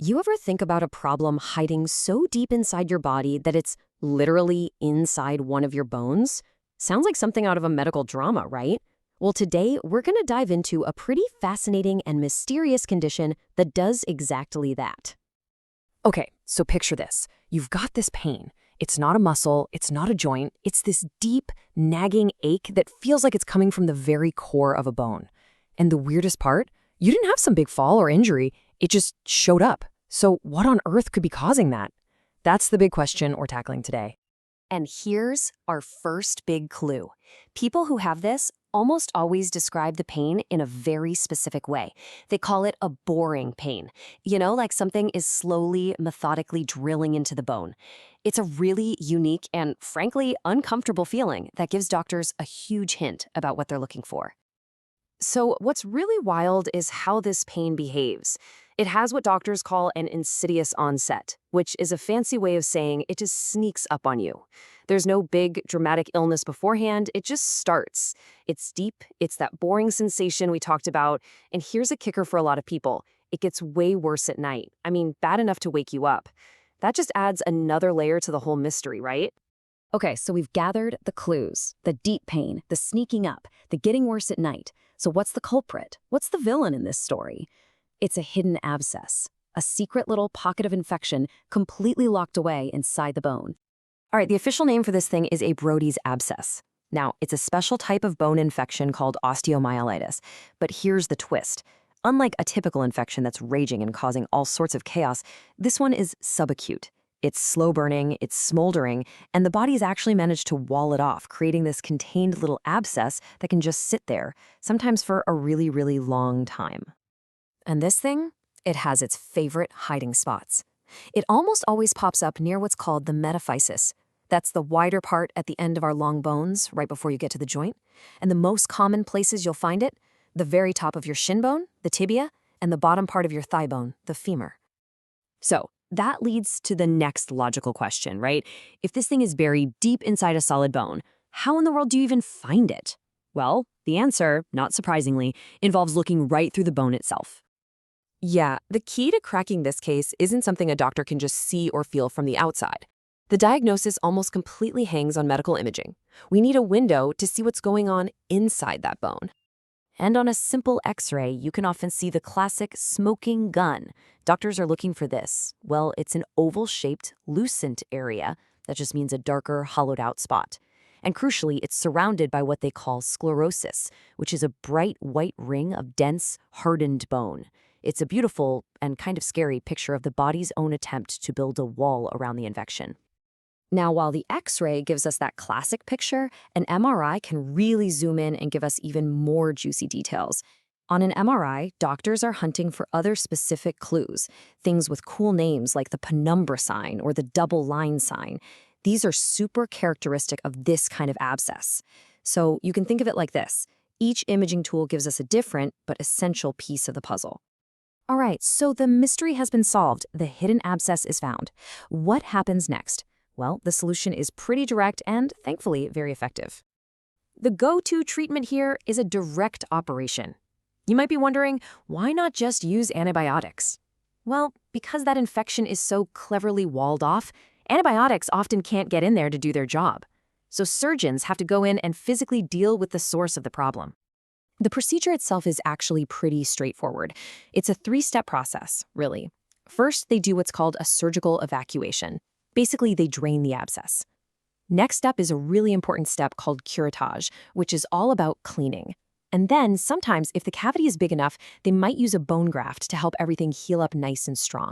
You ever think about a problem hiding so deep inside your body that it's literally inside one of your bones? Sounds like something out of a medical drama, right? Well, today we're going to dive into a pretty fascinating and mysterious condition that does exactly that. Okay, so picture this. You've got this pain. It's not a muscle, it's not a joint, it's this deep, nagging ache that feels like it's coming from the very core of a bone. And the weirdest part? You didn't have some big fall or injury, it just showed up. So what on earth could be causing that? That's the big question we're tackling today. And here's our first big clue. People who have this almost always describe the pain in a very specific way. They call it a boring pain. You know, like something is slowly, methodically drilling into the bone. It's a really unique and, frankly, uncomfortable feeling that gives doctors a huge hint about what they're looking for. So what's really wild is how this pain behaves. It has what doctors call an insidious onset, which is a fancy way of saying it just sneaks up on you. There's no big, dramatic illness beforehand, it just starts. It's deep, it's that boring sensation we talked about, and here's a kicker for a lot of people. It gets way worse at night. I mean, bad enough to wake you up. That just adds another layer to the whole mystery, right? Okay, so we've gathered the clues, the deep pain, the sneaking up, the getting worse at night. So what's the culprit? What's the villain in this story? It's a hidden abscess, a secret little pocket of infection completely locked away inside the bone. All right, the official name for this thing is a Brodie's abscess. Now, it's a special type of bone infection called osteomyelitis, but here's the twist. Unlike a typical infection that's raging and causing all sorts of chaos, this one is subacute. It's slow burning, it's smoldering, and the body's actually managed to wall it off, creating this contained little abscess that can just sit there, sometimes for a really, really long time. And this thing, it has its favorite hiding spots. It almost always pops up near what's called the metaphysis. That's the wider part at the end of our long bones, right before you get to the joint. And the most common places you'll find it, the very top of your shin bone, the tibia, and the bottom part of your thigh bone, the femur. So, that leads to the next logical question, right? If this thing is buried deep inside a solid bone, how in the world do you even find it? Well, the answer, not surprisingly, involves looking right through the bone itself. Yeah, the key to cracking this case isn't something a doctor can just see or feel from the outside. The diagnosis almost completely hangs on medical imaging. We need a window to see what's going on inside that bone. And on a simple X-ray, you can often see the classic smoking gun. Doctors are looking for this. Well, it's an oval-shaped, lucent area. That just means a darker, hollowed-out spot. And crucially, it's surrounded by what they call sclerosis, which is a bright white ring of dense, hardened bone. It's a beautiful and kind of scary picture of the body's own attempt to build a wall around the infection. Now, while the X-ray gives us that classic picture, an MRI can really zoom in and give us even more juicy details. On an MRI, doctors are hunting for other specific clues, things with cool names like the penumbra sign or the double line sign. These are super characteristic of this kind of abscess. So you can think of it like this. Each imaging tool gives us a different but essential piece of the puzzle. All right, so the mystery has been solved. The hidden abscess is found. What happens next? Well, the solution is pretty direct and, thankfully, very effective. The go-to treatment here is a direct operation. You might be wondering, why not just use antibiotics? Well, because that infection is so cleverly walled off, antibiotics often can't get in there to do their job. So surgeons have to go in and physically deal with the source of the problem. The procedure itself is actually pretty straightforward. It's a three-step process, really. First, they do what's called a surgical evacuation. Basically, they drain the abscess. Next up is a really important step called curettage, which is all about cleaning. And then, sometimes, if the cavity is big enough, they might use a bone graft to help everything heal up nice and strong.